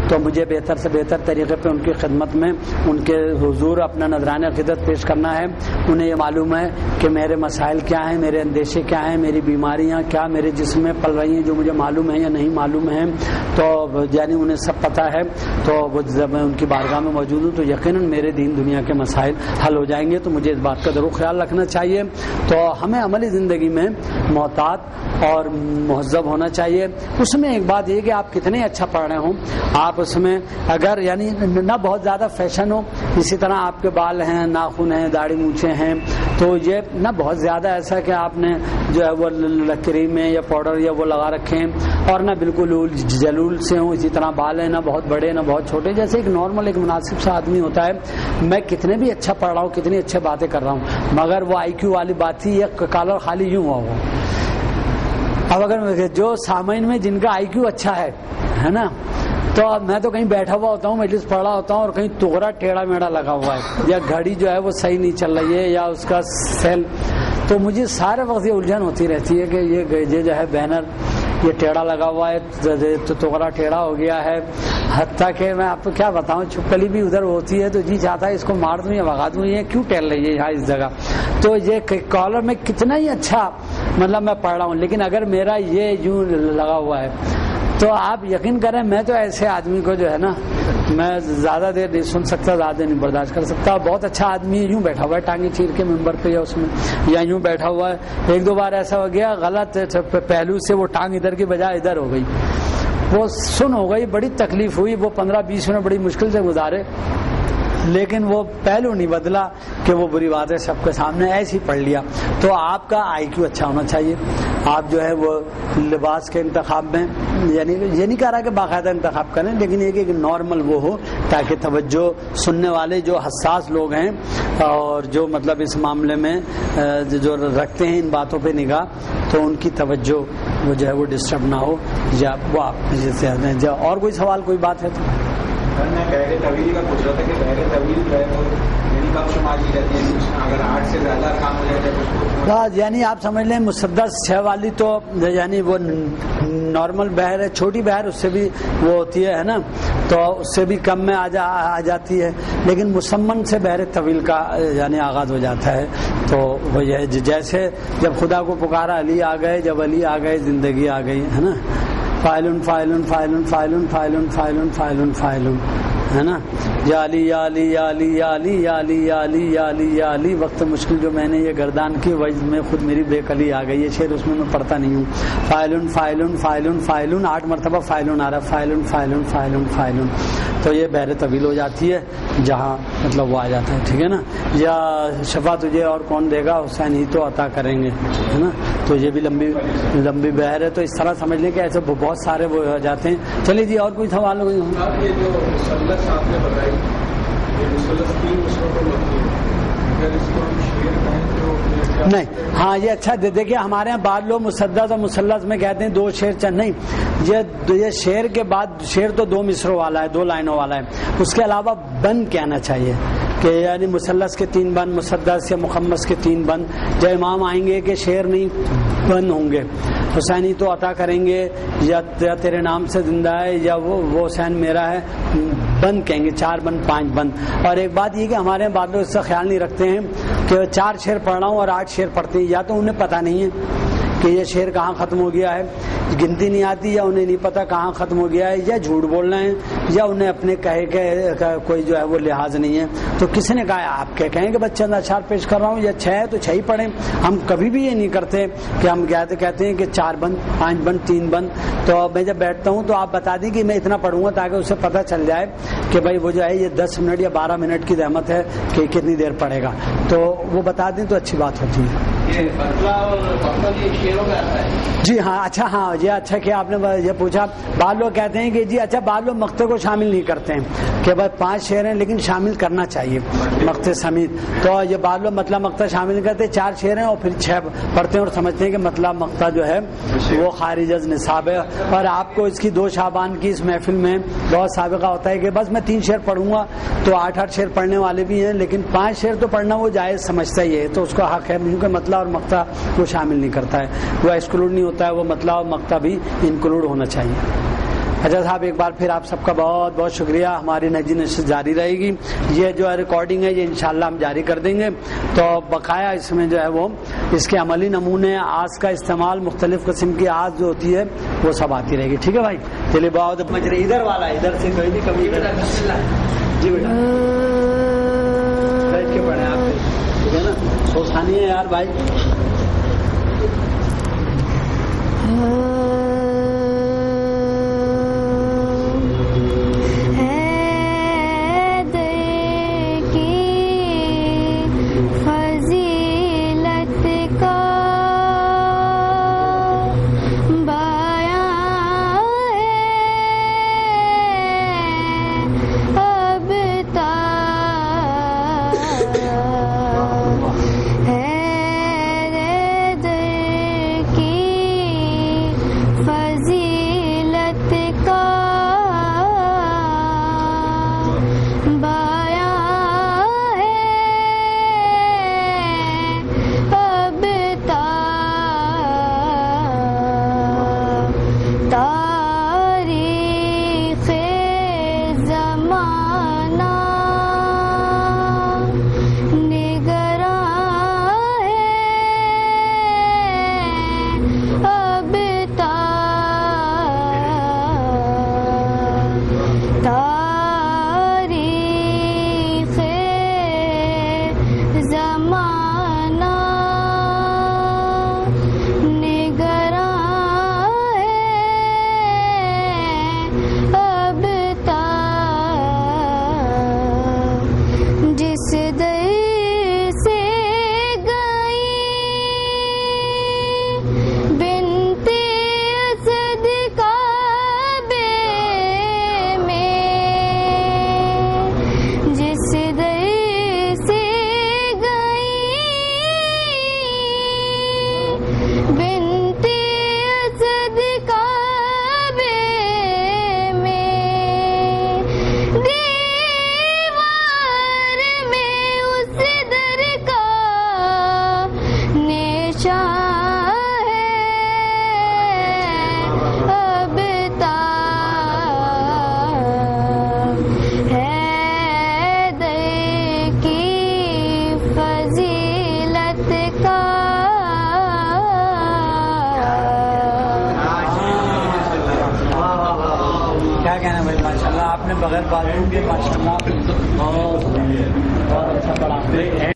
تو مجھے بہتر سے بہتر طریقے پہ ان کی خدمت میں ان کے حضور اپنا نذرانہ عقیدت پیش کرنا ہے. انہیں یہ معلوم ہے کہ میرے مسائل کیا ہیں, میرے اندیشے کیا ہیں, میری بیماریاں کیا میرے جسم میں پل رہی ہیں جو مجھے معلوم ہیں یا نہیں معلوم ہیں, تو یعنی انہیں سب پتہ ہے. تو وہ جب میں ان کی بارگاہ میں موجود ہوں تو یقیناً میرے دین دنیا کے مسائل حل ہو جائیں گے. تو مجھے اس بات کا ضرور خیال رکھنا چاہیے. تو ہمیں عملی زندگی میں محتاط اور مہذب ہونا چاہیے. اس میں ایک بات یہ کہ آپ کتنے اچھا پڑھ رہے ہوں, آپ اس میں اگر یعنی نہ بہت زیادہ فیشن ہو, اسی طرح آپ کے بال ہیں, ناخن ہیں, داڑھی مونچھیں ہیں, تو یہ نہ بہت زیادہ ایسا کہ آپ نے جو ہے وہ کریمیں یا پاؤڈر یا وہ لگا رکھے ہیں, اور نہ بالکل جلول سے ہوں. اسی طرح بال ہیں نہ بہت بڑے نہ بہت چھوٹے, جیسے ایک نارمل ایک مناسب سا آدمی ہوتا ہے. میں کتنے بھی اچھا پڑھ رہا ہوں, کتنی اچھے باتیں کر رہا ہوں, مگر وہ آئی کیو والی بات تھی, یہ کالر خالی یوں ہوا وہ. اب اگر جو سامعین میں جن کا آئی کیو اچھا ہے نا, تو میں تو کہیں بیٹھا ہوا ہوتا ہوں, مجلس پڑھ رہا ہوتا ہوں, اور کہیں تغرا ٹیڑھا میڑھا لگا ہوا ہے, یا گھڑی جو ہے وہ صحیح نہیں چل رہی ہے, یا اس کا سیل, تو مجھے سارے وقت یہ الجھن ہوتی رہتی ہے کہ یہ جو ہے بینر یہ ٹیڑھا لگا ہوا ہے, تو تغرا ٹیڑھا ہو گیا ہے. حتیٰ کہ میں آپ کو کیا بتاؤں, چھپکلی بھی ادھر ہوتی ہے تو جی چاہتا ہے اس کو مار دوں یا بھگا دوں, یہ کیوں ٹہل رہی ہے یہاں اس جگہ. تو یہ کالر میں کتنا ہی اچھا مطلب میں پڑھ رہا ہوں, لیکن اگر میرا یہ یوں لگا ہوا ہے تو آپ یقین کریں میں تو ایسے آدمی کو جو ہے نا میں زیادہ دیر نہیں سن سکتا, زیادہ نہیں برداشت کر سکتا. بہت اچھا آدمی یوں بیٹھا ہوا ہے ٹانگیں چیر کے ممبر پہ یا اس میں, یا یوں بیٹھا ہوا ہے. ایک دو بار ایسا ہو گیا غلط پہلو سے وہ ٹانگ ادھر کی بجائے ادھر ہو گئی, وہ سن ہو گئی, بڑی تکلیف ہوئی. وہ 15-20 منٹ بڑی مشکل سے گزارے, لیکن وہ پہلو نہیں بدلا کہ وہ بری بات ہے سب کے سامنے ایسے ہی پڑھ لیا. تو آپ کا آئی کیو اچھا ہونا چاہیے. آپ جو ہے وہ لباس کے انتخاب میں یعنی یہ نہیں کہہ رہا کہ باقاعدہ انتخاب کریں, لیکن یہ کہ نارمل وہ ہو تاکہ توجہ سننے والے جو حساس لوگ ہیں اور جو مطلب اس معاملے میں جو رکھتے ہیں ان باتوں پہ نگاہ, تو ان کی توجہ وہ جو ہے وہ ڈسٹرب نہ ہو. یا وہ آپ جیسے اور کوئی سوال کوئی بات ہے تو میں بحر طویل کا پوچھ رہا تھا کہ بحر طویل جو ہے وہ یعنی کب شمار کی جاتی ہے, اگر 8 سے زیادہ کام ہو جائے تو یعنی آپ سمجھ لیں مسدس 6 والی تو یعنی وہ نارمل بحر ہے, چھوٹی بحر اس سے بھی وہ ہوتی ہے نا, تو اس سے بھی کم میں آ جاتی ہے, لیکن مسمن سے بحر طویل کا یعنی آغاز ہو جاتا ہے. تو وہ یہ جیسے جب خدا کو پکارا علی آ گئے, جب علی آ گئے زندگی آ گئی ہے نا, فائلن فائلن فائلن فائلن فائلن فائلن فائلن فائلن ہے نا, یا علی یا علی یا علی یا علی یا علی یا علی یا علی یا علی, وقت مشکل جو میں نے یہ گردان کی وجہ میں خود میری بے کلی آ گئی. یہ شعر اس میں پڑھتا نہیں ہوں. فائلن فائلن فائلن فائلن 8 مرتبہ فائلن آ رہا, فائلن فائلن فائلن فائلن, تو یہ بحر طویل ہو جاتی ہے جہاں مطلب وہ آ جاتا ہے. ٹھیک ہے نا, یا شفا تجھے اور کون دے گا, حسین ہی تو عطا کریں گے ہے نا, تو یہ بھی لمبی بحر ہے. تو اس طرح سمجھ لیں کہ ایسے بہت سارے وہ ہو جاتے ہیں. چلیے جی اور کوئی سوال ہو. آپ نے بتائی یہ مثلث 3 مصروں پر مبنی ہے, اگر اس کو ہم شعر کہیں تو نہیں, ہاں یہ اچھا دیکھیے ہمارے یہاں بعض لوگ مسدس اور مثلث میں کہتے ہیں 2 شعر نہیں, یہ شعر کے بعد شعر تو 2 مصروں والا ہے, 2 لائنوں والا ہے, اس کے علاوہ بند کہنا چاہیے کہ یعنی مثلث کے 3 بند, مسدس یا مخمس کے 3 بند. جب امام آئیں گے کہ شعر نہیں بند ہوں گے, حسینی تو عطا کریں گے یا تیرے نام سے زندہ ہے یا وہ حسین میرا ہے, بند کہیں گے, 4 بند 5 بند. اور ایک بات یہ کہ ہمارے بعد لوگ اس سے خیال نہیں رکھتے ہیں کہ 4 شعر پڑھ رہا ہوں اور 8 شعر پڑھتے ہیں, یا تو انہیں پتہ نہیں ہے کہ یہ شعر کہاں ختم ہو گیا ہے, گنتی نہیں آتی, یا انہیں نہیں پتا کہاں ختم ہو گیا ہے, یا جھوٹ بول رہے ہیں, یا انہیں اپنے کہے کہ کوئی جو ہے وہ لحاظ نہیں ہے. تو کسی نے کہا آپ کہیں کہ بچے اشعار پیش کر رہا ہوں یا 6 ہے تو 6 ہی پڑھیں. ہم کبھی بھی یہ نہیں کرتے کہ ہم کہتے ہیں کہ 4 بند 5 بند 3 بند. تو میں جب بیٹھتا ہوں تو آپ بتا دیں کہ میں اتنا پڑھوں گا تاکہ اسے پتہ چل جائے کہ بھائی وہ جو ہے یہ 10 منٹ یا 12 منٹ کی زحمت ہے کہ کتنی دیر پڑھے گا, تو وہ بتا دیں تو اچھی بات ہوتی ہے. جی ہاں, اچھا, ہاں یہ اچھا کہ آپ نے یہ پوچھا. بعض لوگ کہتے ہیں کہ جی اچھا, بعض لوگ مقطع کو شامل نہیں کرتے ہیں کہ بس 5 شعر ہیں لیکن شامل کرنا چاہیے مقطع سمیت. تو یہ بعض لوگ مطلب مقطع شامل نہیں کرتے, 4 شعر ہیں اور پھر 6 پڑھتے ہیں اور سمجھتے ہیں کہ مطلب مقطع جو ہے وہ خارج از نصاب ہے. اور آپ کو اس کی 2 شعبان کی اس محفل میں بہت سابقہ ہوتا ہے کہ بس میں 3 شعر پڑھوں گا, تو 8 شعر پڑھنے والے بھی ہیں, لیکن 5 شعر تو پڑھنا وہ جائز سمجھتا ہی ہے, تو اس کا حق ہے, کیونکہ مطلب اور مقطع وہ شامل نہیں کرتا ہے, وہ ایکسکلوڈ نہیں ہوتا ہے, وہ مطلب اور مقطع بھی انکلوڈ ہونا چاہیے. اچھا صاحب، ایک بار پھر آپ سب کا بہت بہت شکریہ. ہماری نجی نشست جاری رہے گی. یہ جو ہے ریکارڈنگ ہے یہ انشاءاللہ ہم جاری کر دیں گے. تو بقایا اس میں جو ہے وہ اس کے عملی نمونے، آس کا استعمال، مختلف قسم کی آس جو ہوتی ہے وہ سب آتی رہے گی. ٹھیک ہے بھائی؟ چلیے بہت مجرے ادھر والا ادھر سے کوئی نہیں کبھی ادھر. جی بیٹا بیٹھ کے پڑھیں آپ. ٹھیک ہے نا؟ سوچانی ہے یار بھائی. بغیر بازو کے ماشاءاللہ بہت اچھا پڑھا.